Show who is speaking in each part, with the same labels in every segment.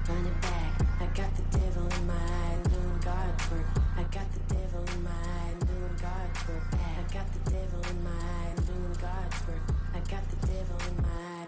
Speaker 1: run it back. I got the devil in my eye, doing God's work. I got the devil in my eye, doing God's work. I got the devil in my eye, doing God's work. I got the devil in my eye.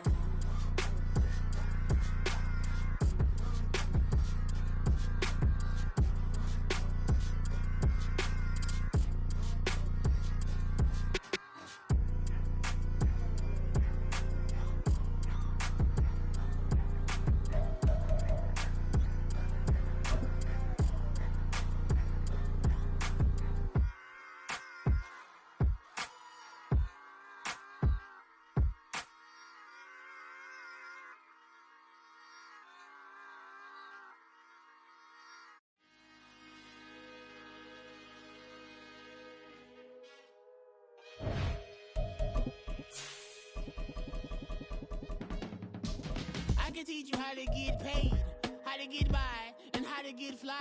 Speaker 2: I can teach you how to get paid, how to get by, and how to get fly.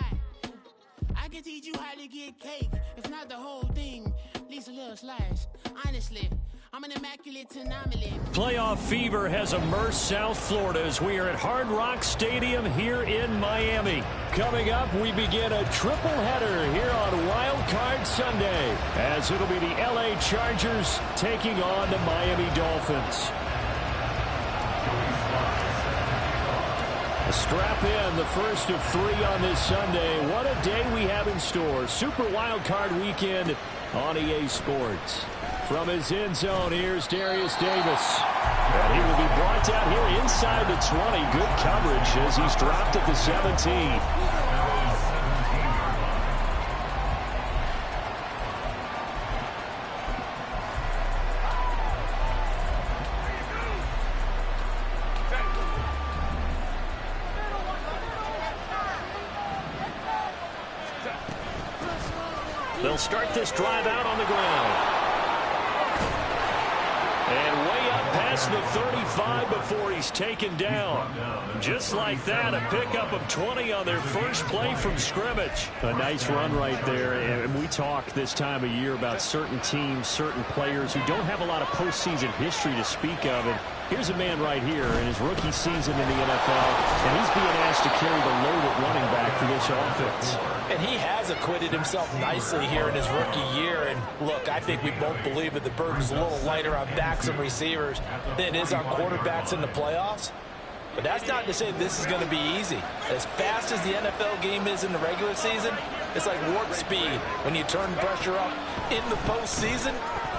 Speaker 2: I can teach you how to get cake, if not the whole thing, at least a little slice. Honestly, I'm an immaculate anomaly.
Speaker 3: Playoff fever has immersed South Florida as we are at Hard Rock Stadium here in Miami. Coming up, we begin a triple header here on Wild Card Sunday, as it'll be the LA Chargers taking on the Miami Dolphins. Strap in, the first of 3 on this Sunday. What a day we have in store. Super Wild Card Weekend on EA Sports. From his end zone, here's Darius Davis. And he will be brought down here inside the 20. Good coverage as he's dropped at the 17. They'll start this drive out on the ground. And way up past the 35 before he's taken down. Just like that, a pickup of 20 on their first play from scrimmage. A nice run right there. And we talk this time of year about certain teams, certain players who don't have a lot of postseason history to speak of. And here's a man right here in his rookie season in the NFL, and he's being asked to carry the load at running back for this offense.
Speaker 4: And he has acquitted himself nicely here in his rookie year. And look, I think we both believe that the burden's a little lighter on backs and receivers than it is on quarterbacks in the playoffs. But that's not to say this is going to be easy. As fast as the NFL game is in the regular season, it's like warp speed when you turn pressure up in the postseason.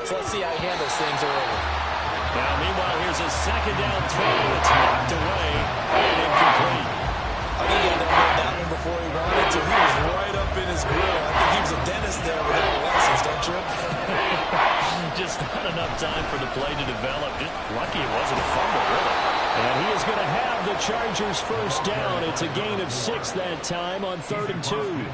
Speaker 4: So let's see how he handles things early.
Speaker 3: Now, meanwhile, here's a second down throw. It's knocked away and incomplete.
Speaker 4: I think he had to hold that one before he wanted to. He was right up in his grill. I think he was a dentist there without a license, don't you?
Speaker 3: Just not enough time for the play to develop. Just lucky it wasn't a fumble, really. And he is going to have the Chargers first down. It's a gain of 6 that time on 3rd and 2.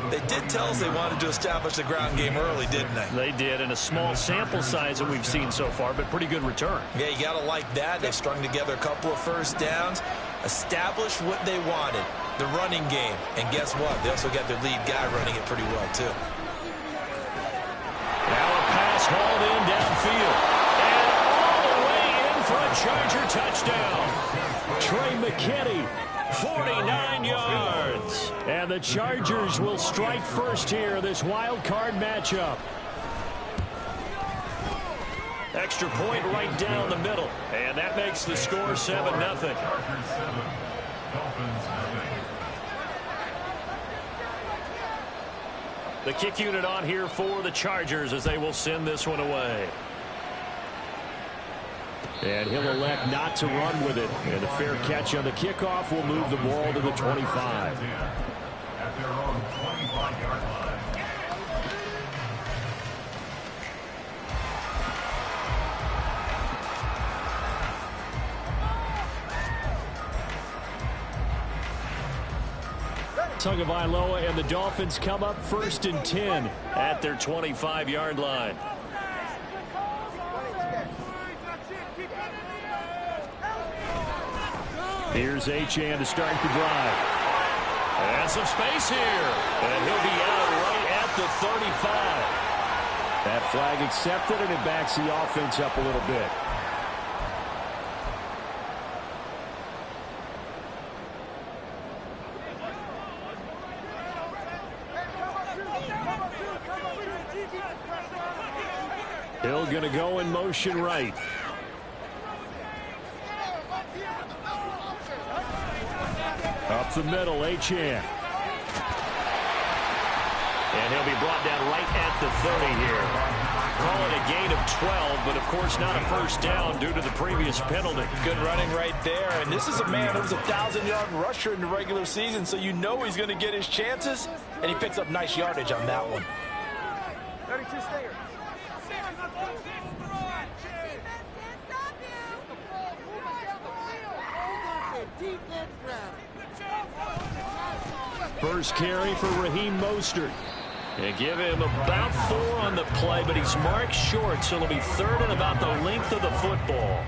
Speaker 4: They did tell us they wanted to establish the ground game early, didn't they?
Speaker 3: They did, in a small sample size that we've seen so far, but pretty good return.
Speaker 4: Yeah, you got to like that. They've strung together a couple of first downs, established what they wanted, the running game. And guess what? They also got their lead guy running it pretty well, too.
Speaker 3: Now a pass hauled in downfield. And all the way in for a Charger touchdown. Trey McKinney, 49 yards. And the Chargers will strike first here, this wild card matchup. Extra point right down the middle. And that makes the score 7-0. The kick unit on here for the Chargers as they will send this one away. And he'll elect not to run with it. And a fair catch on the kickoff will move the ball to the 25. At their own 25-yard line. Tagovailoa and the Dolphins come up 1st and 10 at their 25-yard line. Here's Achane to start the drive. And some space here. And he'll be out right at the 35. That flag accepted, and it backs the offense up a little bit. Hill going to go in motion right. Up the middle, Achane. And he'll be brought down right at the 30 here. Call it a gain of 12, but of course not a first down due to the previous penalty.
Speaker 4: Good running right there. And this is a man who was a 1,000-yard rusher in the regular season, so you know he's going to get his chances. And he picks up nice yardage on that one.
Speaker 5: 32 stinger.
Speaker 3: First carry for Raheem Mostert. They give him about 4 on the play, but he's marked short, so it'll be third and about the length of the football.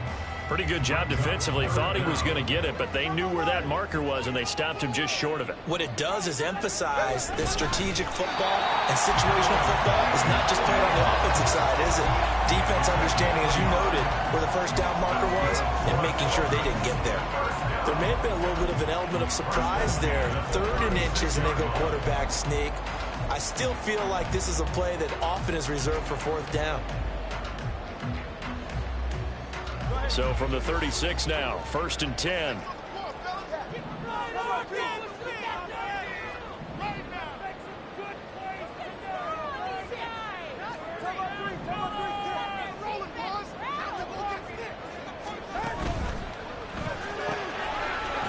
Speaker 3: Pretty good job defensively. Thought he was going to get it, but they knew where that marker was, and they stopped him just short of it.
Speaker 4: What it does is emphasize that strategic football and situational football is not just played on the offensive side, is it? Defense understanding, as you noted, where the first down marker was and making sure they didn't get there. There may have been a little bit of an element of surprise there. 3rd and inches, and they go quarterback sneak. I still feel like this is a play that often is reserved for 4th down.
Speaker 3: So from the 36 now, 1st and 10.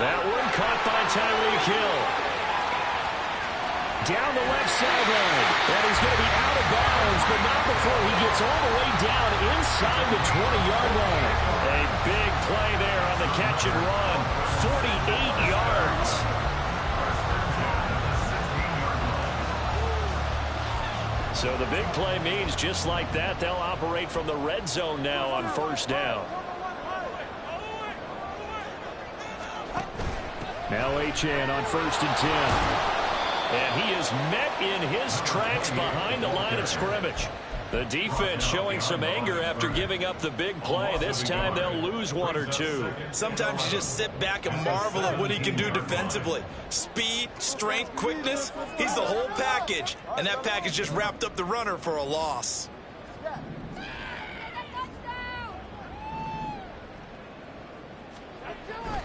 Speaker 3: That one caught by Tyreek Hill. Down the left sideline. And he's going to be out of bounds, but not before he gets all the way down inside the 20-yard line. A big play there on the catch and run. 48 yards. So the big play means just like that, they'll operate from the red zone now on 1st down. Now Achane on 1st and 10. And he is met in his tracks behind the line of scrimmage. The defense showing some anger after giving up the big play. This time they'll lose 1 or 2.
Speaker 4: Sometimes you just sit back and marvel at what he can do defensively. Speed, strength, quickness. He's the whole package. And that package just wrapped up the runner for a loss.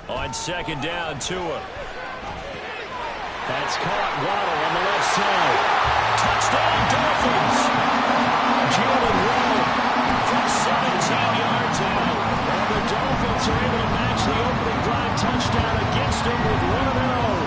Speaker 3: On 2nd down, Tua. That's caught. Waddle on the left side. Touchdown, Dolphins. Jalen Waddle from 17 yards out. And the Dolphins are able to match the opening drive touchdown against them with one of their own.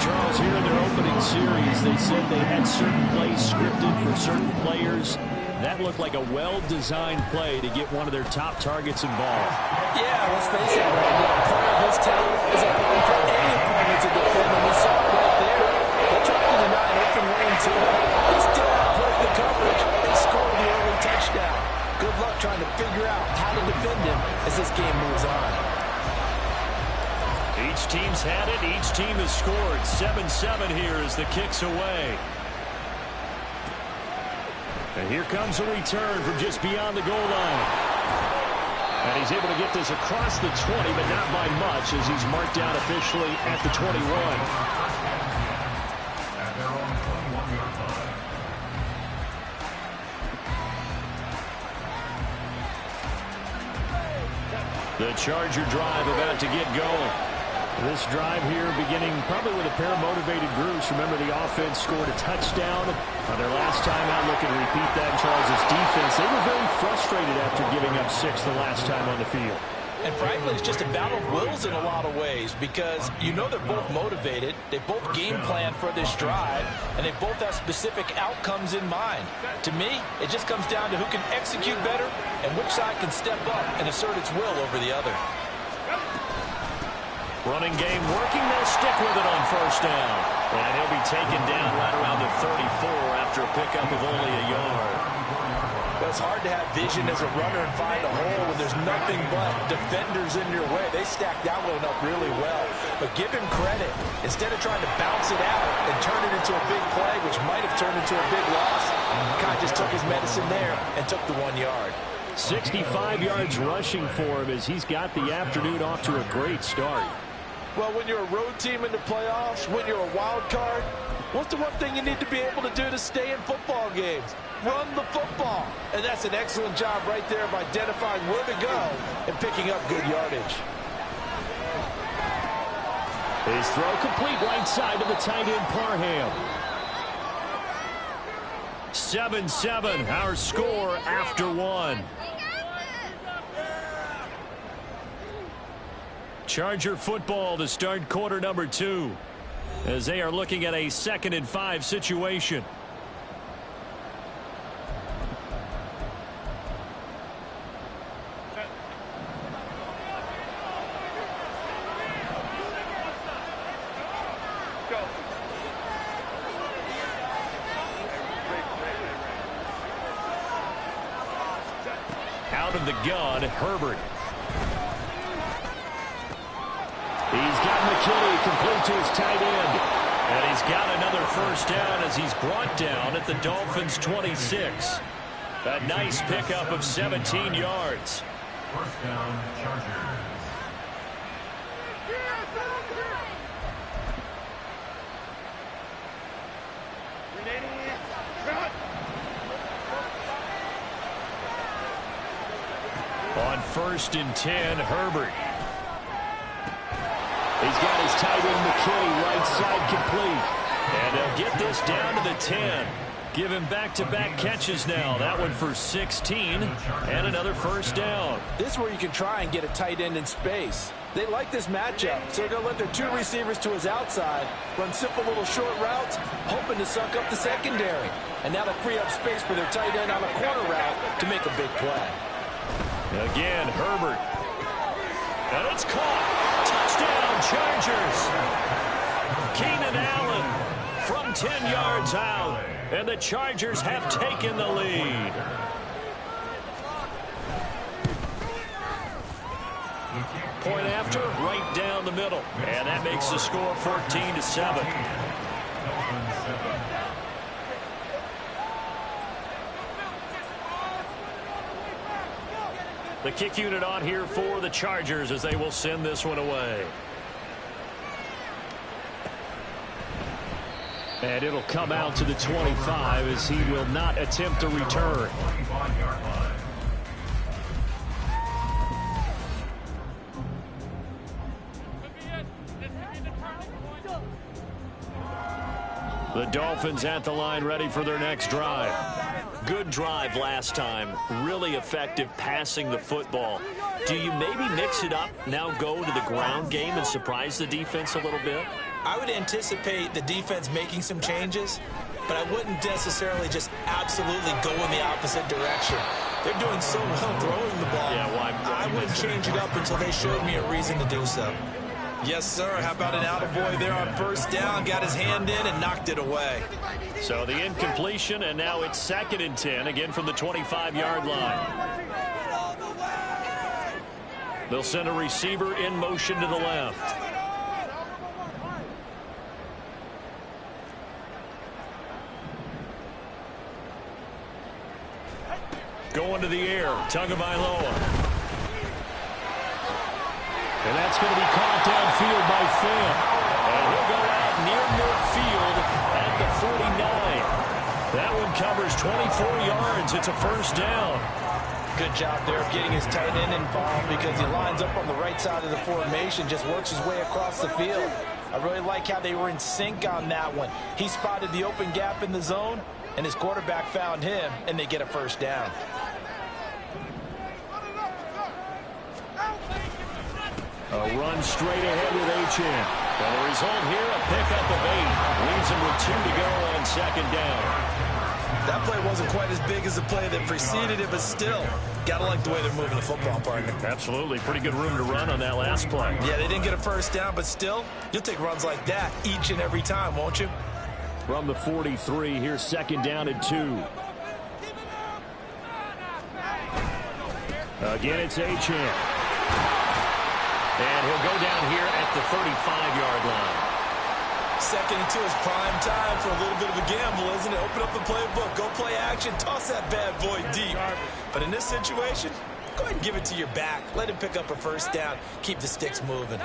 Speaker 3: Charles, here in their opening series, they said they had certain plays scripted for certain players. That looked like a well-designed play to get one of their top targets involved.
Speaker 4: Yeah, let's face it, Randy. A player of his talent is a problem for any opponent to defend, and we saw it right there. They tried to deny an open lane to him. He still outplayed the coverage and scored the early touchdown. Good luck trying to figure out how to defend him as this game moves on.
Speaker 3: Each team's had it. Each team has scored. 7-7 here as the kick's away. And here comes a return from just beyond the goal line. And he's able to get this across the 20, but not by much as he's marked down officially at the 21. The Charger drive about to get going. This drive here beginning probably with a pair of motivated groups. Remember, the offense scored a touchdown on their last time out. Looking to repeat that in Charles' defense. They were very frustrated after giving up 6 the last time on the field.
Speaker 4: And frankly, it's just a battle of wills in a lot of ways because you know they're both motivated. They both game plan for this drive, and they both have specific outcomes in mind. To me, it just comes down to who can execute better and which side can step up and assert its will over the other.
Speaker 3: Running game working. They'll stick with it on 1st down. And he'll be taken down right around the 34 after a pickup of only a yard.
Speaker 4: Well, it's hard to have vision as a runner and find a hole when there's nothing but defenders in your way. They stacked that one up really well. But give him credit. Instead of trying to bounce it out and turn it into a big play, which might have turned into a big loss, Kai just took his medicine there and took the 1 yard.
Speaker 3: 65 yards rushing for him as he's got the afternoon off to a great start.
Speaker 4: Well, when you're a road team in the playoffs, when you're a wild card, what's the one thing you need to be able to do to stay in football games? run the football. And that's an excellent job right there of identifying where to go and picking up good yardage.
Speaker 3: His throw complete right side to the tight end, Parham. 7-7, our score after one. Charger football to start quarter number 2 as they are looking at a 2nd and 5 situation. Out of the gun, Herbert. He's got McKinney complete to his tight end. And he's got another first down as he's brought down at the Dolphins' 26. A nice pickup of 17 yards.
Speaker 6: First down, Chargers.
Speaker 3: On 1st and 10, Herbert. He's got his tight end McKinney right side complete. And they'll get this down to the 10. Give him back-to-back catches now. That one for 16 and another first down.
Speaker 4: This is where you can try and get a tight end in space. They like this matchup, so they're going to let their 2 receivers to his outside, run simple little short routes, hoping to suck up the secondary. And that'll free up space for their tight end on a corner route to make a big play.
Speaker 3: Again, Herbert. And it's caught. Touchdown, Chargers. Keenan Allen from 10 yards out. And the Chargers have taken the lead. Point after, right down the middle. And that makes the score 14-7. The kick unit on here for the Chargers as they will send this one away. And it'll come out to the 25 as he will not attempt to return. The Dolphins at the line ready for their next drive. Good drive last time. Really effective passing the football. Do you maybe mix it up, now go to the ground game and surprise the defense a little bit?
Speaker 4: I would anticipate the defense making some changes, but I wouldn't necessarily just absolutely go in the opposite direction. They're doing so well throwing the ball.
Speaker 3: Yeah, well,
Speaker 4: I wouldn't change it up until they showed me a reason to do so. Yes, sir. How about an attaboy there on first down? Got his hand in and knocked it away.
Speaker 3: So the incompletion, and now it's 2nd and 10, again from the 25-yard line. They'll send a receiver in motion to the left. Going to the air, Tagovailoa. And that's going to be caught downfield by Phinn. And he'll go out near midfield at the 49. That one covers 24 yards. It's a first down.
Speaker 4: Good job there of getting his tight end involved because he lines up on the right side of the formation, just works his way across the field. I really like how they were in sync on that one. He spotted the open gap in the zone, and his quarterback found him, and they get a first down.
Speaker 3: A run straight ahead with H.N. And the result here, a pickup of 8. Leaves him with 2 to go on 2nd down.
Speaker 4: That play wasn't quite as big as the play that preceded it, but still, gotta like the way they're moving the football, partner.
Speaker 3: Absolutely. Pretty good room to run on that last play.
Speaker 4: Yeah, they didn't get a first down, but still, you'll take runs like that each and every time, won't you?
Speaker 3: From the 43, here's 2nd down and 2. Again, it's H.N. And he'll go down here at the 35-yard line.
Speaker 4: 2nd and 2 is prime time for a little bit of a gamble, isn't it? Open up the playbook, go play action, toss that bad boy deep. But in this situation, go ahead and give it to your back. Let him pick up a first down. Keep the sticks moving.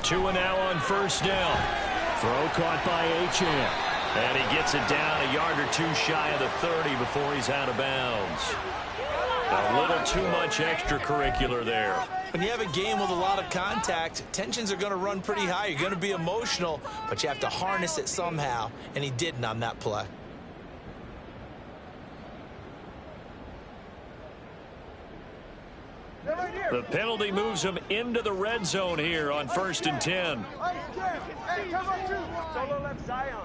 Speaker 3: 2 now on first down. Throw caught by Achane. And he gets it down a yard or two shy of the 30 before he's out of bounds. A little too much extracurricular there.
Speaker 4: When you have a game with a lot of contact, tensions are going to run pretty high. You're going to be emotional, but you have to harness it somehow, and he didn't on that play.
Speaker 3: The penalty moves him into the red zone here on 1st and 10.
Speaker 5: Hey, come on, two. Solo left Zion.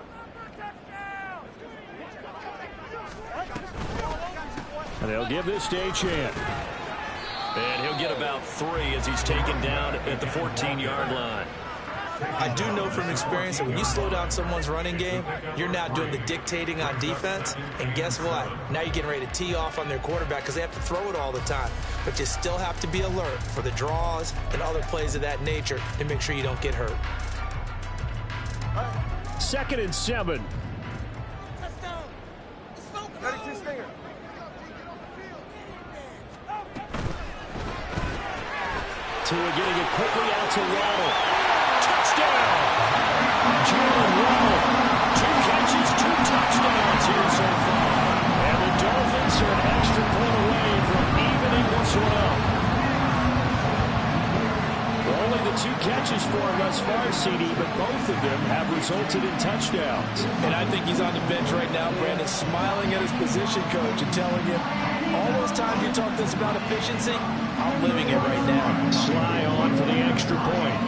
Speaker 3: And they'll give this to Achane. And he'll get about 3 as he's taken down at the 14-yard line.
Speaker 4: I do know from experience that when you slow down someone's running game, you're now doing the dictating on defense. And guess what? Now you're getting ready to tee off on their quarterback because they have to throw it all the time. But you still have to be alert for the draws and other plays of that nature to make sure you don't get hurt.
Speaker 3: 2nd and 7.
Speaker 5: 32 stinger.
Speaker 3: Tua getting it quickly out to Waddle. Touchdown! Jalen Waddle. 2 catches, 2 touchdowns here so far. And the Dolphins are an extra point away from evening this one up. Only the 2 catches for him thus far, CD, but both of them have resulted in touchdowns.
Speaker 4: And I think he's on the bench right now, Brandon, smiling at his position coach and telling him, all those times you talk this about efficiency, I'm living it right now.
Speaker 3: Sly on for the extra point.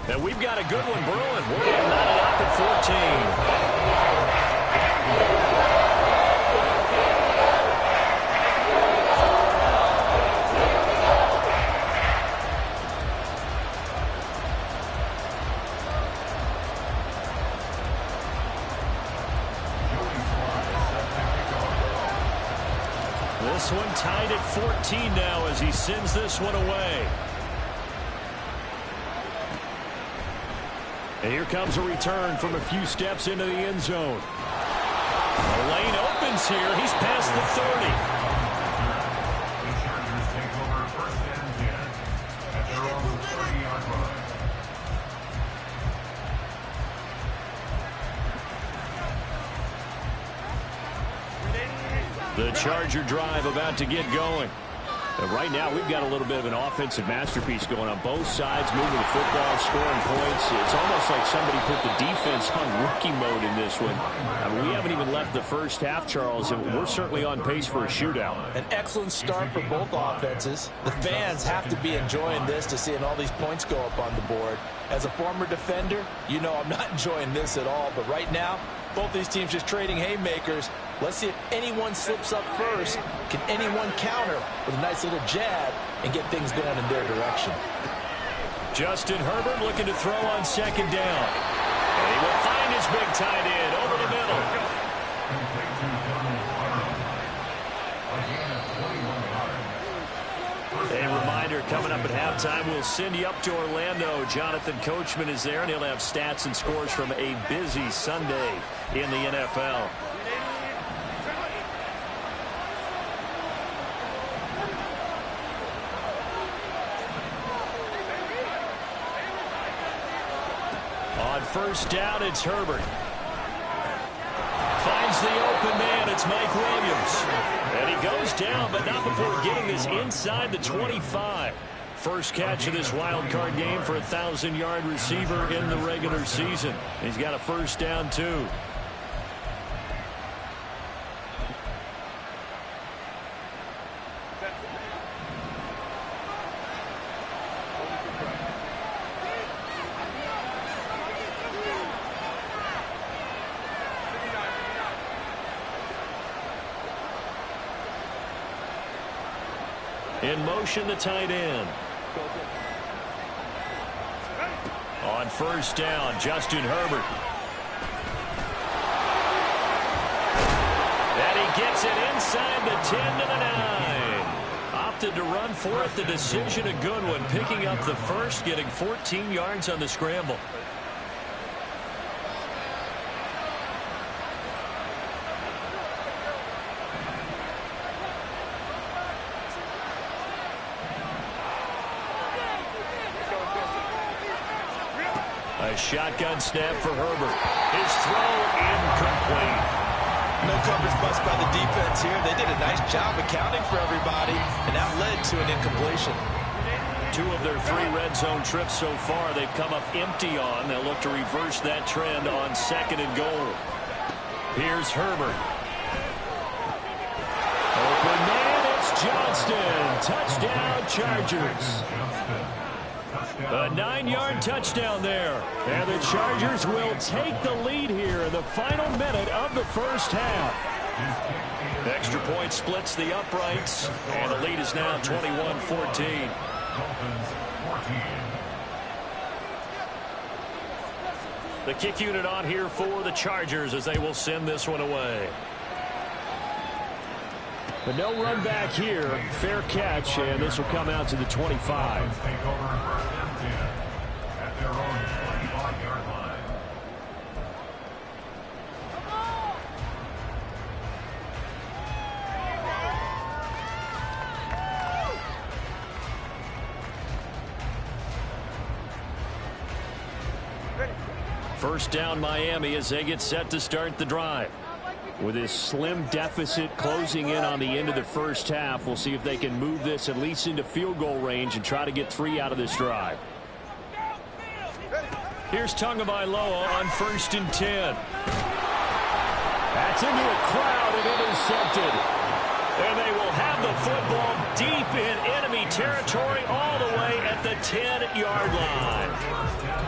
Speaker 3: And we've got a good one brewing. We're going to line it up at 14. This one tied at 14 now as he sends this one away. And here comes a return from a few steps into the end zone. The lane opens here. He's past the 30.
Speaker 6: The Chargers take over 1st and 10 at their own 30-yard line.
Speaker 3: The Charger drive about to get going. And right now, we've got a little bit of an offensive masterpiece going on both sides, moving the football, scoring points. It's almost like somebody put the defense on rookie mode in this one. I mean, we haven't even left the first half, Charles, and we're certainly on pace for a shootout.
Speaker 4: An excellent start for both offenses. The fans have to be enjoying this to seeing all these points go up on the board. As a former defender, you know I'm not enjoying this at all. But right now, both these teams just trading haymakers. Let's see if anyone slips up first. Can anyone counter with a nice little jab and get things going in their direction?
Speaker 3: Justin Herbert looking to throw on 2nd down. And he will find his big tight end over the middle. A reminder, coming up at halftime, we'll send you up to Orlando. Jonathan Coachman is there, and he'll have stats and scores from a busy Sunday in the NFL. On 1st down, it's Herbert. Finds the open man. It's Mike Williams. And he goes down, but not before getting this inside the 25. First catch of this wild card game for a 1,000-yard receiver in the regular season. He's got a 1st down, too. In motion, the tight end. On 1st down, Justin Herbert. And he gets it inside the 10 to the 9. Opted to run for it. The decision, a good one. Picking up the first, getting 14 yards on the scramble. A shotgun snap for Herbert. His throw incomplete.
Speaker 4: No coverage bust by the defense here. They did a nice job accounting for everybody, and that led to an incompletion.
Speaker 3: 2 of their 3 red zone trips so far they've come up empty on. They'll look to reverse that trend on 2nd and goal. Here's Herbert. Open man, it's Johnston. Touchdown, Chargers. A 9-yard touchdown there. And the Chargers will take the lead here in the final minute of the first half. Extra point splits the uprights, and the lead is now 21-14. The kick unit on here for the Chargers as they will send this one away. But no run back here. Fair catch, and this will come out to the 25.
Speaker 6: Take over first and 10 at their own 25-yard line.
Speaker 3: First down Miami as they get set to start the drive. With this slim deficit closing in on the end of the first half, we'll see if they can move this at least into field goal range and try to get 3 out of this drive. Here's Tagovailoa on 1st and 10. That's into a crowd and intercepted. And they will have the football deep in enemy territory all the way at the 10-yard line.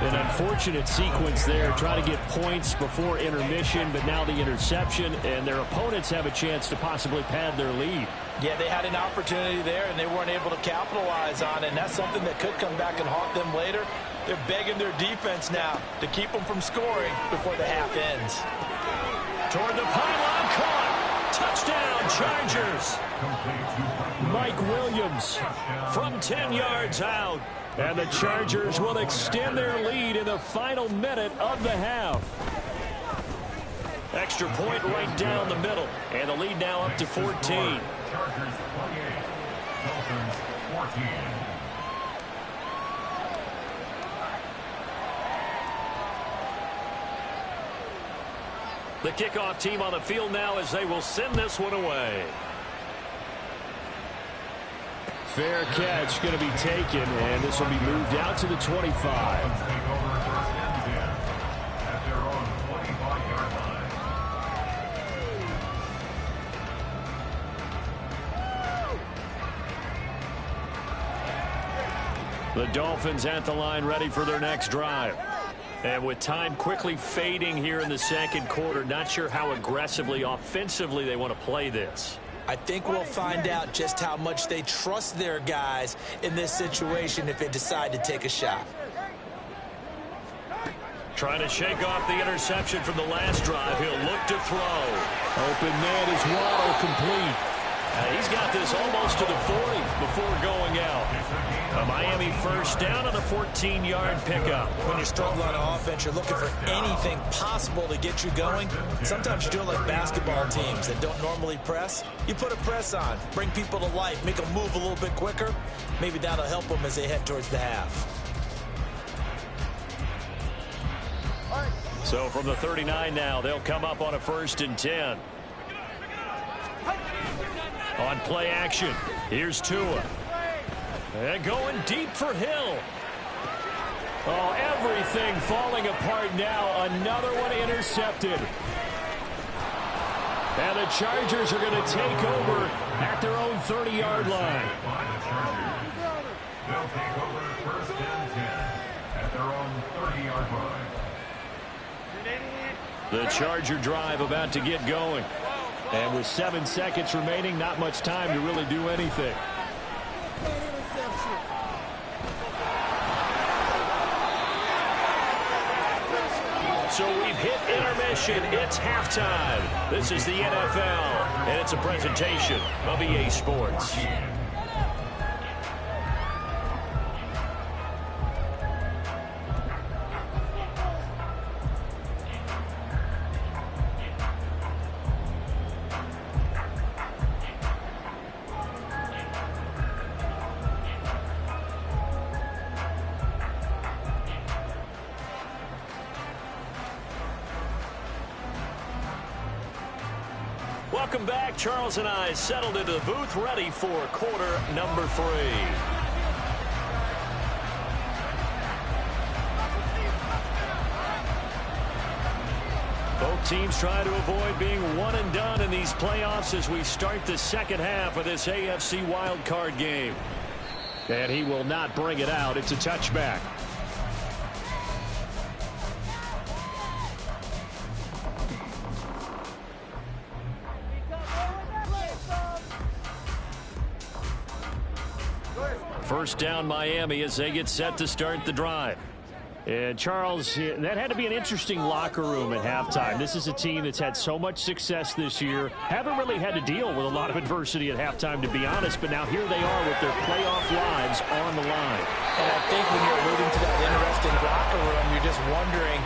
Speaker 3: An unfortunate sequence there, trying to get points before intermission, but now the interception, and their opponents have a chance to possibly pad their lead.
Speaker 4: Yeah, they had an opportunity there, and they weren't able to capitalize on it, and that's something that could come back and haunt them later. They're begging their defense now to keep them from scoring before the half ends.
Speaker 3: Toward the pylon, caught. Touchdown, Chargers. Mike Williams from 10 yards out. And the Chargers will extend their lead in the final minute of the half. Extra point right down the middle. And the lead now up to 14.
Speaker 6: Chargers 28, Dolphins 14.
Speaker 3: The kickoff team on the field now as they will send this one away. Fair catch going to be taken, and this will be moved out to the 25.
Speaker 6: Take over first and 10 at their own 25-yard line.
Speaker 3: The Dolphins at the line ready for their next drive. And with time quickly fading here in the second quarter, not sure how aggressively, offensively they want to play this.
Speaker 4: I think we'll find out just how much they trust their guys in this situation if they decide to take a shot.
Speaker 3: Trying to shake off the interception from the last drive. He'll look to throw. Open man is Waddle complete. He's got this almost to the 40 before going out. A Miami first down on a 14-yard pickup.
Speaker 4: When you're struggling on offense, you're looking for anything possible to get you going. Sometimes you do it like basketball teams that don't normally press. You put a press on, bring people to life, make them move a little bit quicker. Maybe that'll help them as they head towards the half.
Speaker 3: So from the 39 now, they'll come up on a 1st and 10. On play action, here's Tua. And going deep for Hill. Oh, everything falling apart now. Another one intercepted. And the Chargers are going to take over at their own 30-yard line.
Speaker 6: They'll take over first and 10 at their own 30-yard line.
Speaker 3: The Charger drive about to get going. And with 7 seconds remaining, not much time to really do anything. So we've hit intermission. It's halftime. This is the NFL, and it's a presentation of EA Sports. Welcome back. Charles and I settled into the booth, ready for quarter number 3. Both teams try to avoid being one and done in these playoffs as we start the second half of this AFC wildcard game. And he will not bring it out. It's a touchback. First down Miami as they get set to start the drive. And Charles, that had to be an interesting locker room at halftime. This is a team that's had so much success this year. Haven't really had to deal with a lot of adversity at halftime, to be honest. But now here they are with their playoff lives on the line.
Speaker 4: And I think when you're alluding to that interesting locker room, you're just wondering,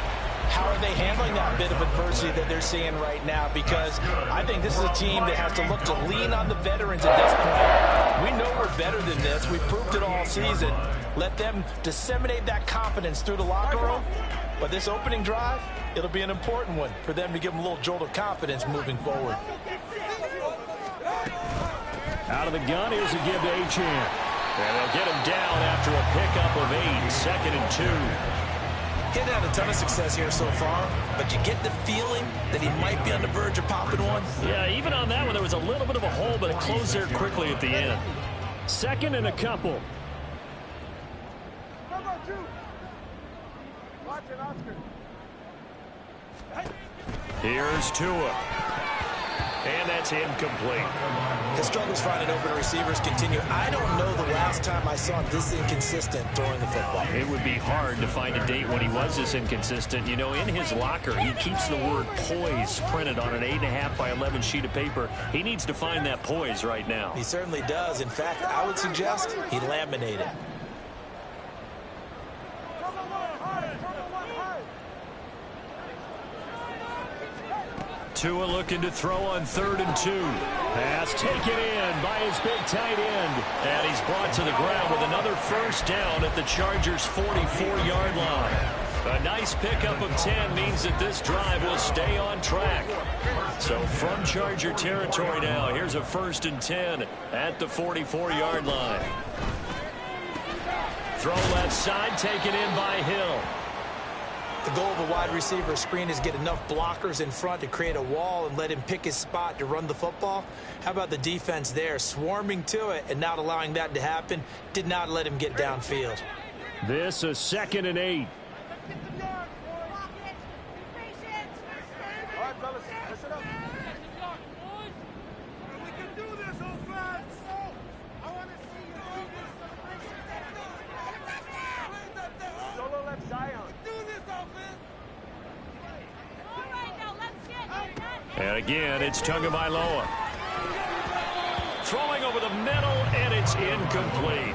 Speaker 4: how are they handling that bit of adversity that they're seeing right now? Because I think this is a team that has to look to lean on the veterans at this point. We know we're better than this. We've proved it all season. Let them disseminate that confidence through the locker room. But this opening drive, it'll be an important one for them to give them a little jolt of confidence moving forward.
Speaker 3: Out of the gun, here's a give to Achane. And they'll get him down after a pickup of 8, 2nd and 2.
Speaker 4: Getting had a ton of success here so far, but you get the feeling that he might be on the verge of popping one.
Speaker 3: Yeah, even on that one, there was a little bit of a hole, but it closed there quickly at the end. 2nd and a couple. Here's Tua. And that's incomplete.
Speaker 4: The struggles finding open receivers continue. I don't know the last time I saw this inconsistent throwing the football.
Speaker 3: It would be hard to find a date when he was this inconsistent. You know, in his locker, he keeps the word poise printed on an 8.5 by 11 sheet of paper. He needs to find that poise right now.
Speaker 4: He certainly does. In fact, I would suggest he laminate it.
Speaker 3: Tua looking to throw on 3rd and 2. Pass taken in by his big tight end. And he's brought to the ground with another first down at the Chargers' 44-yard line. A nice pickup of 10 means that this drive will stay on track. So from Charger territory now, here's a 1st and 10 at the 44-yard line. Throw left side, taken in by Hill.
Speaker 4: The goal of a wide receiver screen is get enough blockers in front to create a wall and let him pick his spot to run the football. How about the defense there, swarming to it and not allowing that to happen? Did not let him get downfield.
Speaker 3: This a 2nd and 8. And again, it's Tagovailoa. Throwing over the middle, and it's incomplete.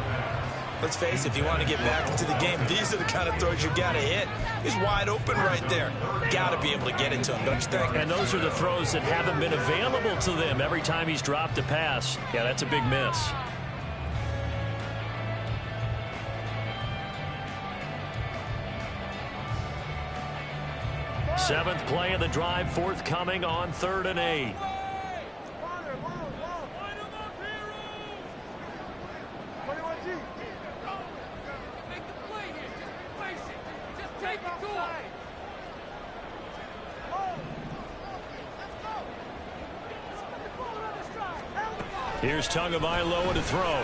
Speaker 4: Let's face it, if you want to get back into the game, these are the kind of throws you got to hit. He's wide open right there. Got to be able to get it to him, don't you think?
Speaker 3: And those are the throws that haven't been available to them every time he's dropped a pass. Yeah, that's a big miss. Seventh play of the drive forthcoming on 3rd and 8. Here's Tagovailoa to throw.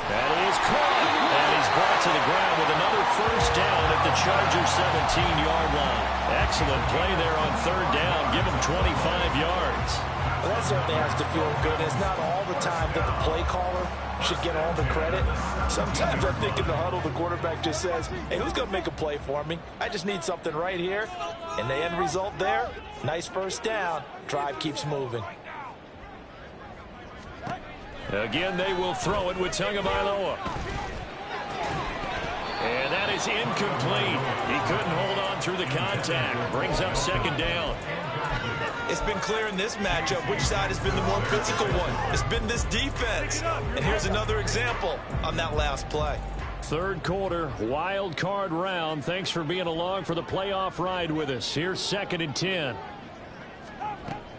Speaker 3: That is caught. And he's brought to the ground with another first down at the Chargers' 17-yard line. Excellent play there on 3rd down. Give him 25 yards.
Speaker 4: Well, that certainly has to feel good. It's not all the time that the play caller should get all the credit. Sometimes I think in the huddle, the quarterback just says, hey, who's going to make a play for me? I just need something right here. And the end result there, nice first down. Drive keeps moving.
Speaker 3: Again, they will throw it with Tagovailoa. And that is incomplete. He couldn't hold on through the contact. Brings up 2nd down.
Speaker 4: It's been clear in this matchup which side has been the more physical one. It's been this defense. And here's another example on that last play.
Speaker 3: 3rd quarter, wild card round. Thanks for being along for the playoff ride with us. Here's 2nd and 10.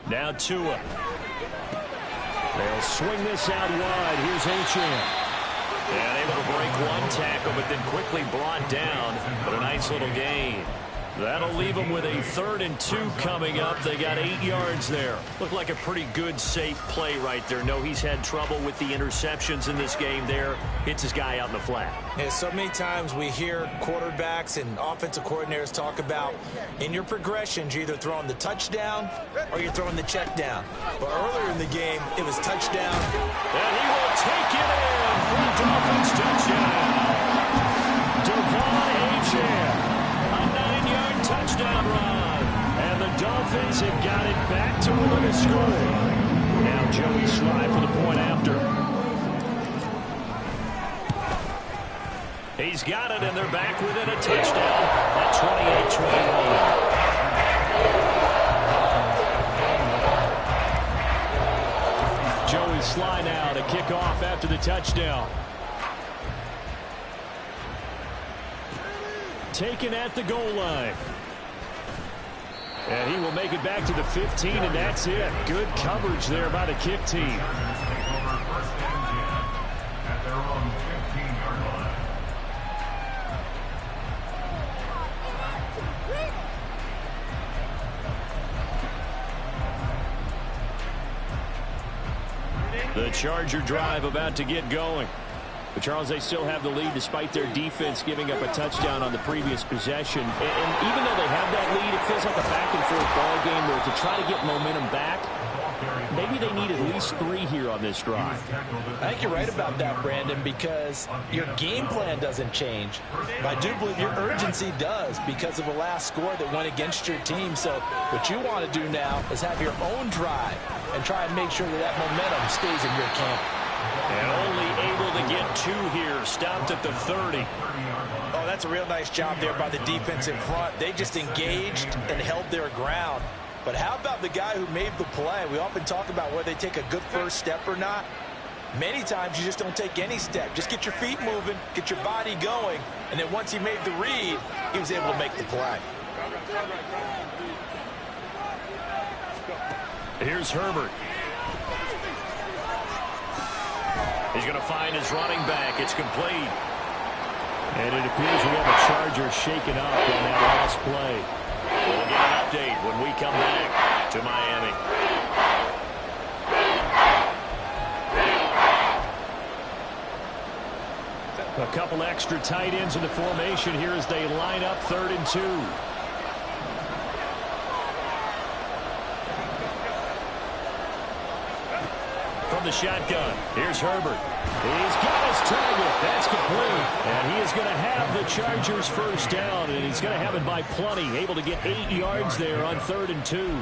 Speaker 3: Now Tua. They'll swing this out wide. Here's Achane. And able to break one tackle, but then quickly brought down. But a nice little gain. That'll leave them with a 3rd and 2 coming up. They got 8 yards there. Looked like a pretty good, safe play right there. No, he's had trouble with the interceptions in this game there. Hits his guy out in the flat.
Speaker 4: Yeah, so many times we hear quarterbacks and offensive coordinators talk about in your progressions, you're either throwing the touchdown or you're throwing the check down. But earlier in the game, it was touchdown.
Speaker 3: And he will take it in for a Dolphins touchdown. Devon Achane. Touchdown run. And the Dolphins have got it back to within a score. Now Joey Sly for the point after. He's got it, and they're back within a touchdown at 28-21. Joey Sly now to kick off after the touchdown. Taken at the goal line. And he will make it back to the 15, and that's it. Good coverage there by the kick team. The Charger drive about to get going. But, Charles, they still have the lead despite their defense giving up a touchdown on the previous possession. And even though they have that lead, it feels like a back-and-forth ball game where to try to get momentum back, maybe they need at least 3 here on this drive.
Speaker 4: I think you're right about that, Brandon, because your game plan doesn't change. But I do believe your urgency does because of the last score that went against your team. So what you want to do now is have your own drive and try and make sure that that momentum stays in your camp.
Speaker 3: And only able to get 2 here. Stopped at the 30.
Speaker 4: Oh, that's a real nice job there by the defense in front. They just engaged and held their ground. But how about the guy who made the play? We often talk about whether they take a good first step or not. Many times you just don't take any step. Just get your feet moving, get your body going, and then once he made the read, he was able to make the play.
Speaker 3: Here's Herbert. He's going to find his running back. It's complete. And it appears we have a Charger shaken up on that last play. We'll get an update when we come back to Miami. A couple extra tight ends in the formation here as they line up 3rd and 2. From the shotgun, here's Herbert. He's got his target. That's complete. And he is going to have the Chargers first down, and he's going to have it by plenty. Able to get 8 yards there on 3rd and 2.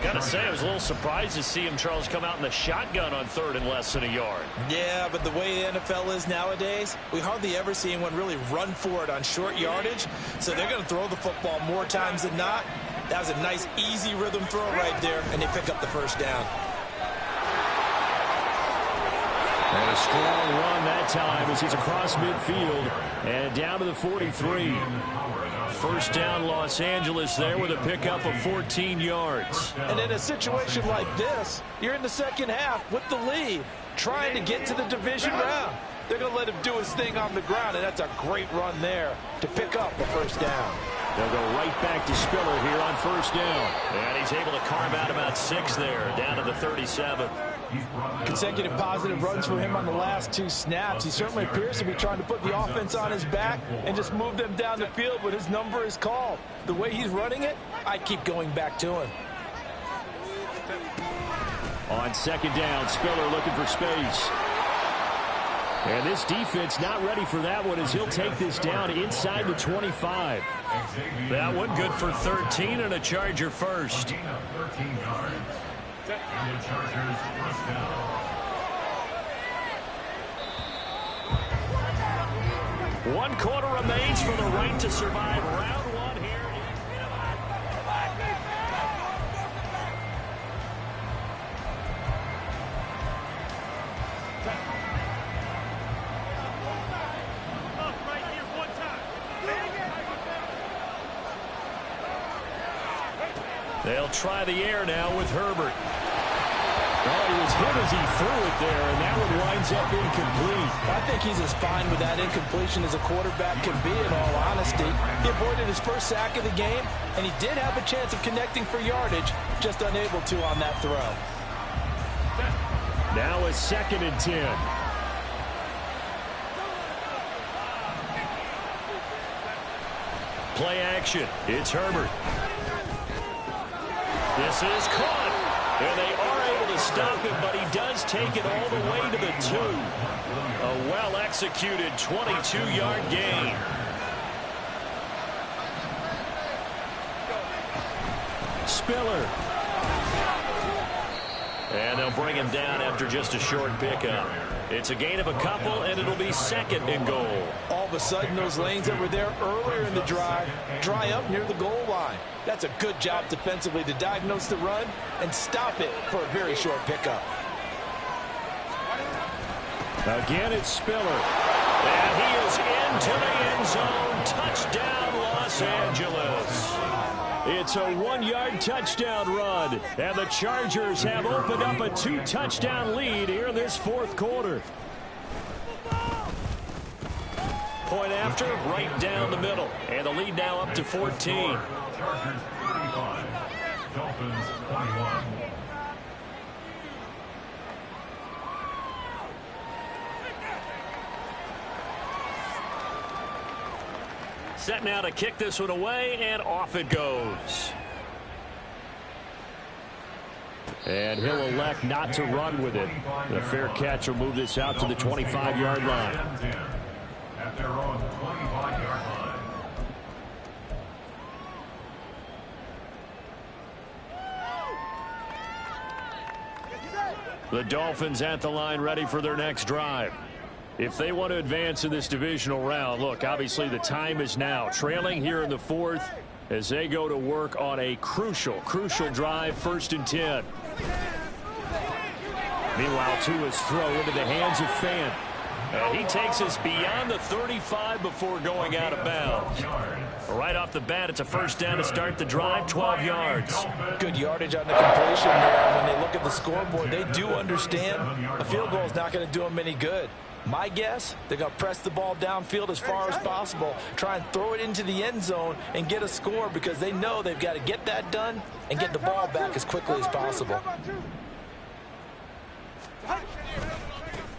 Speaker 3: Got to say, I was a little surprised to see him, Charles, come out in the shotgun on 3rd and less than a yard.
Speaker 4: Yeah, but the way the NFL is nowadays, we hardly ever see anyone really run for it on short yardage. So they're going to throw the football more times than not. That was a nice, easy rhythm throw right there, and they pick up the first down.
Speaker 3: And a strong run that time as he's across midfield and down to the 43. First down Los Angeles there with a pickup of 14 yards.
Speaker 4: And in a situation like this, you're in the second half with the lead, trying to get to the division round. They're going to let him do his thing on the ground, and that's a great run there to pick up a first down.
Speaker 3: They'll go right back to Spiller here on first down. And he's able to carve out about 6 there, down to the 37.
Speaker 4: Consecutive positive runs for him on the last 2 snaps. He certainly appears to be trying to put the offense on his back and just move them down the field, but his number is called. The way he's running it, I keep going back to him.
Speaker 3: On second down, Spiller looking for space. And this defense not ready for that one as he'll take this down inside the 25. That one good for 13 and a Charger first.
Speaker 6: 13 yards. And the Chargers first down.
Speaker 3: One quarter remains for the right to survive round 1 here. They'll try the air now with Herbert. Oh, he was hit as he threw it there, and that one winds up incomplete.
Speaker 4: I think he's as fine with that incompletion as a quarterback can be, in all honesty. He avoided his first sack of the game, and he did have a chance of connecting for yardage, just unable to on that throw.
Speaker 3: Now a 2nd and 10. Play action. It's Herbert. This is caught. And they are able to stop him, but he does take it all the way to the 2. A well-executed 22-yard gain. Spiller. And they'll bring him down after just a short pickup. It's a gain of a couple, and it'll be 2nd and goal.
Speaker 4: All of a sudden, those lanes that were there earlier in the drive dry up near the goal line. That's a good job defensively to diagnose the run and stop it for a very short pickup.
Speaker 3: Again, it's Spiller. And he is into the end zone. Touchdown, Los Angeles. It's a 1-yard touchdown run, and the Chargers have opened up a 2-touchdown lead here in this 4th quarter. Point after, right down the middle, and the lead now up to 14.
Speaker 6: Chargers 35, Dolphins 21.
Speaker 3: Set now to kick this one away, and off it goes. And he'll elect not to run with it. The fair catch will move this out to the 25-yard line.
Speaker 6: At their own 25-yard line.
Speaker 3: The Dolphins at the line, ready for their next drive. If they want to advance in this divisional round, look, obviously the time is now. Trailing here in the 4th as they go to work on a crucial drive, 1st and 10. Meanwhile, Tua's throw into the hands of Phins. And he takes us beyond the 35 before going out of bounds. Right off the bat, it's a 1st down to start the drive, 12 yards.
Speaker 4: Good yardage on the completion there. When they look at the scoreboard, they do understand a field goal is not going to do them any good. My guess, they're going to press the ball downfield as far as possible, try and throw it into the end zone and get a score because they know they've got to get that done and get the ball back as quickly as possible.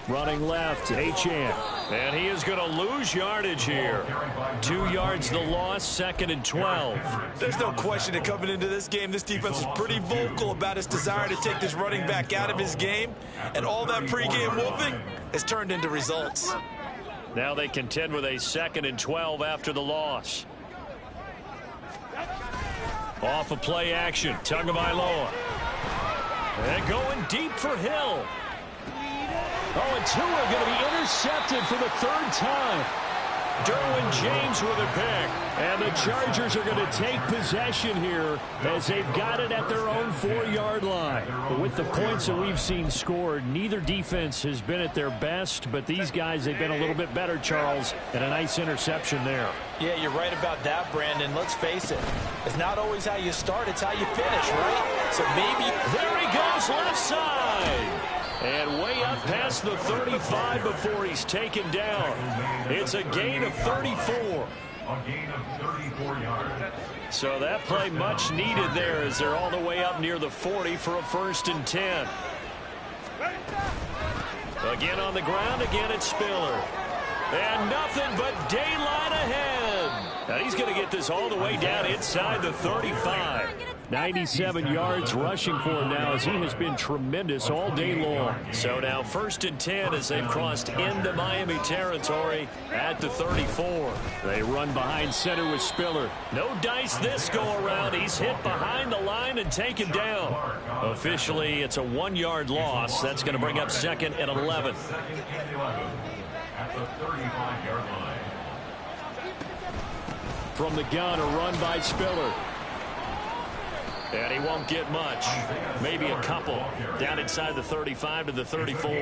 Speaker 3: Running left, Achane. And he is going to lose yardage here. 2 yards the loss, 2nd and 12.
Speaker 4: There's no question that coming into this game, this defense was pretty vocal about its desire to take this running back out of his game. And all that pregame wolfing has turned into results.
Speaker 3: Now they contend with a 2nd and 12 after the loss. Off of play action, Tagovailoa. And going deep for Hill. Oh, and Tua going to be intercepted for the 3rd time. Derwin James with a pick. And the Chargers are going to take possession here as they've got it at their own 4-yard line. But with the points that we've seen scored, neither defense has been at their best, but these guys, they've been a little bit better, Charles, and a nice interception there.
Speaker 4: Yeah, you're right about that, Brandon. Let's face it. It's not always how you start, it's how you finish, right? So maybe...
Speaker 3: There he goes, left side. And way up past the 35 before he's taken down. It's a gain of 34.
Speaker 6: A gain of 34 yards.
Speaker 3: So that play much needed there as they're all the way up near the 40 for a 1st and 10. Again on the ground, again it's Spiller. And nothing but daylight ahead. Now he's going to get this all the way down inside the 35. 97 yards rushing for him now as he has been tremendous all day long. So now 1st and 10 as they've crossed into Miami territory at the 34. They run behind center with Spiller. No dice this go around. He's hit behind the line and taken down. Officially, it's a 1-yard loss. That's going to bring up 2nd and 11.
Speaker 6: At the 35-yard line.
Speaker 3: From the gun, a run by Spiller. And he won't get much. Maybe a couple. Down inside the 35 to the 34.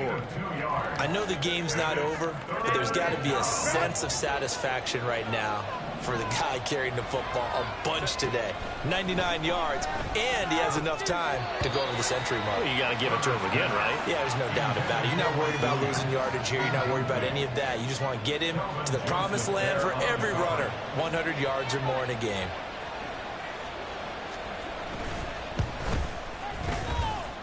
Speaker 4: I know the game's not over, but there's got to be a sense of satisfaction right now. for the guy carrying the football a bunch today. 99 yards, and he has enough time to go over the century mark.
Speaker 3: Well, you got to give it to him again, right?
Speaker 4: Yeah, there's no doubt about it. You're not worried about losing yardage here. You're not worried about any of that. You just want to get him to the promised land for every runner. 100 yards or more in a game.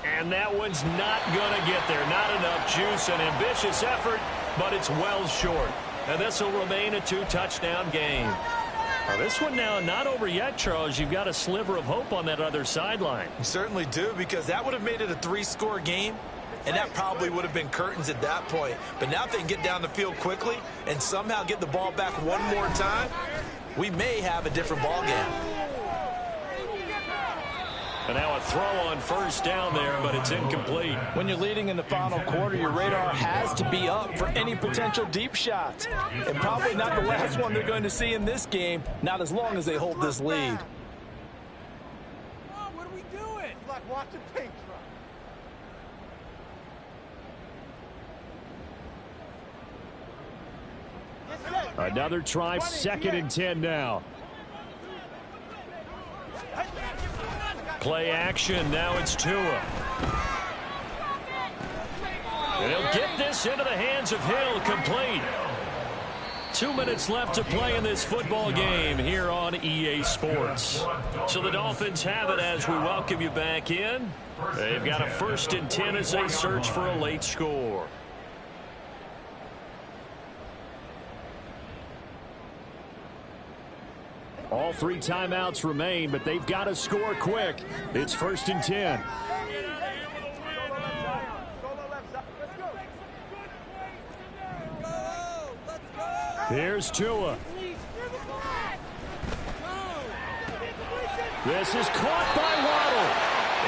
Speaker 3: And that one's not going to get there. Not enough juice. An ambitious effort, but it's well short. And this will remain a 2-touchdown game. Now, this one now not over yet, Charles. You've got a sliver of hope on that other sideline.
Speaker 4: You certainly do, because that would have made it a 3-score game, and that probably would have been curtains at that point. But now if they can get down the field quickly and somehow get the ball back one more time, we may have a different ball game.
Speaker 3: And now a throw on first down there, but it's incomplete.
Speaker 4: When you're leading in the final quarter, your radar has to be up for any potential deep shots. And probably not the last one they're going to see in this game, not as long as they hold this lead.
Speaker 5: What are we doing? It's like watching paint dry.
Speaker 3: Another try, 2nd and 10 now. Play action, now it's Tua. And he'll get this into the hands of Hill, complete. 2 minutes left to play in this football game here on EA Sports. So the Dolphins have it as we welcome you back in. They've got a 1st and 10 as they search for a late score. All 3 timeouts remain, but they've got to score quick. It's 1st and 10. Here's Tua. This is caught by Waddle.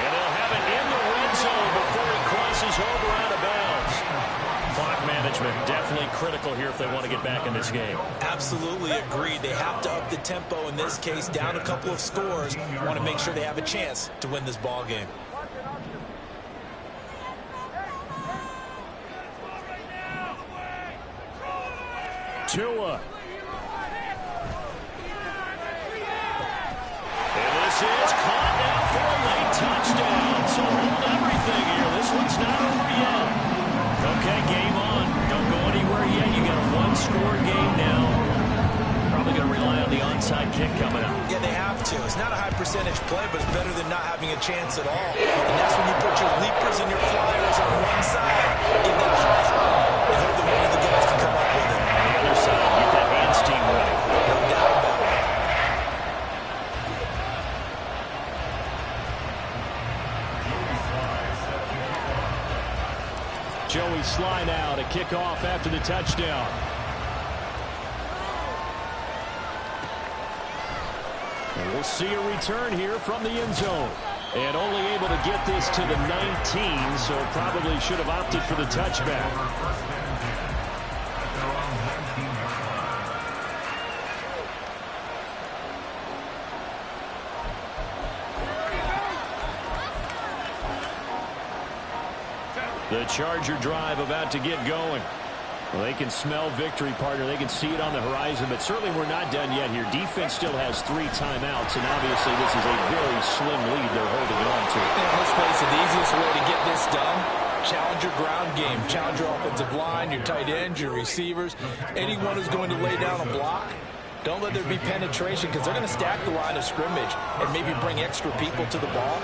Speaker 3: And they'll have it in the red zone before he crosses over out of bounds. Clock management definitely critical here if they want to get back in this game.
Speaker 4: Absolutely agreed. They have to up the tempo in this case, down a couple of scores. Want to make sure they have a chance to win this ball game.
Speaker 3: Tua. And this is caught now for a late touchdown. So hold everything here. This one's not over yet. Okay, game on. Don't go anywhere yet. You got a 1-score game now. Probably going to rely on the onside kick coming up.
Speaker 4: Yeah, they have to. It's not a high percentage play, but it's better than not having a chance at all. And that's when you put your leapers and your flyers on one side. Get that shot. And hope that one of the guys can come up with it.
Speaker 3: On the other side, get that hands team ready.
Speaker 4: No doubt about it.
Speaker 3: Joey Sly now to kick off after the touchdown. And we'll see a return here from the end zone. And only able to get this to the 19, so probably should have opted for the touchback. The Charger drive about to get going. Well, they can smell victory, partner. They can see it on the horizon, but certainly we're not done yet here. Defense still has 3 timeouts, and obviously this is a very slim lead they're holding on to.
Speaker 4: And let's face it, the easiest way to get this done, challenge your ground game. Challenge your offensive line, your tight ends, your receivers. Anyone who's going to lay down a block, don't let there be penetration, because they're going to stack the line of scrimmage and maybe bring extra people to the ball.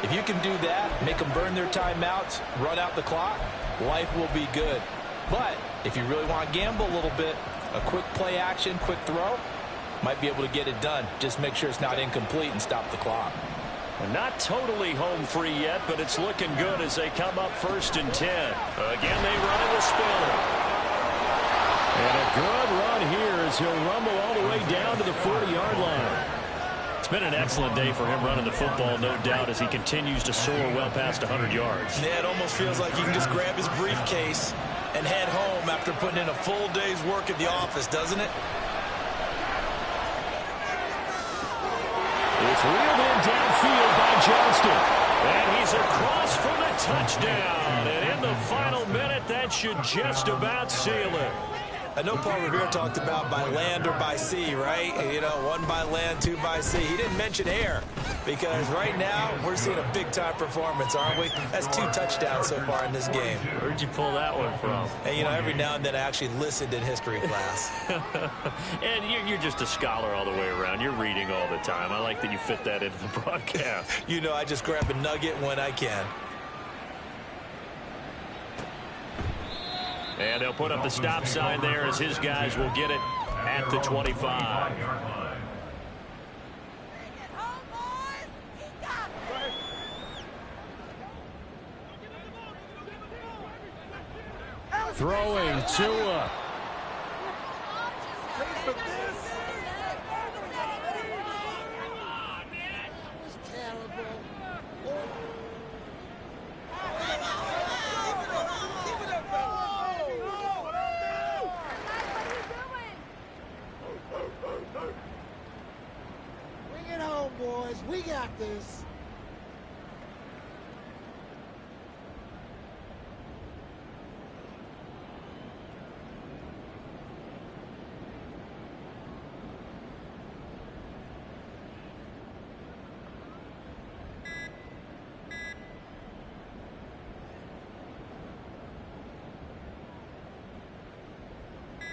Speaker 4: If you can do that, make them burn their timeouts, run out the clock, life will be good. But if you really want to gamble a little bit, a quick play action, quick throw, might be able to get it done. Just make sure it's not incomplete and stop the clock.
Speaker 3: Well, not totally home free yet, but it's looking good as they come up 1st and 10. Again, they run it with Spiller. And a good run here as he'll rumble all the way down to the 40-yard line. It's been an excellent day for him running the football, no doubt, as he continues to soar well past 100 yards.
Speaker 4: Yeah, it almost feels like he can just grab his briefcase and head home after putting in a full day's work at the office, doesn't it?
Speaker 3: It's reeled in downfield by Johnston. And he's across for the touchdown. And in the final minute, that should just about seal it.
Speaker 4: I know Paul Revere talked about by land or by sea, right? You know, 1 by land, 2 by sea. He didn't mention air because right now we're seeing a big-time performance, aren't we? That's 2 touchdowns so far in this game.
Speaker 3: Where'd you pull that one from?
Speaker 4: And, you know, every now and then I actually listened in history class.
Speaker 3: And you're just a scholar all the way around. You're reading all the time. I like that you fit that into the broadcast.
Speaker 4: You know, I just grab a nugget when I can.
Speaker 3: And they'll put up the stop sign there as his guys will get it at the 25. Throwing Tua.
Speaker 5: Boys, we got this.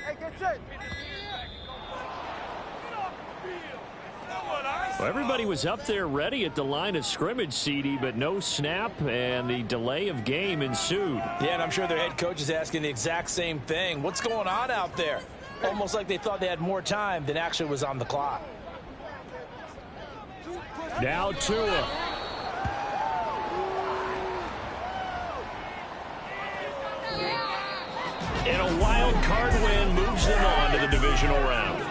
Speaker 5: Hey, get set.
Speaker 3: Well, everybody was up there ready at the line of scrimmage, CD, but no snap, and the delay of game ensued.
Speaker 4: Yeah, and I'm sure their head coach is asking the exact same thing. What's going on out there? Almost like they thought they had more time than actually was on the clock.
Speaker 3: Now Tua. And a wild card win moves them on to the divisional round.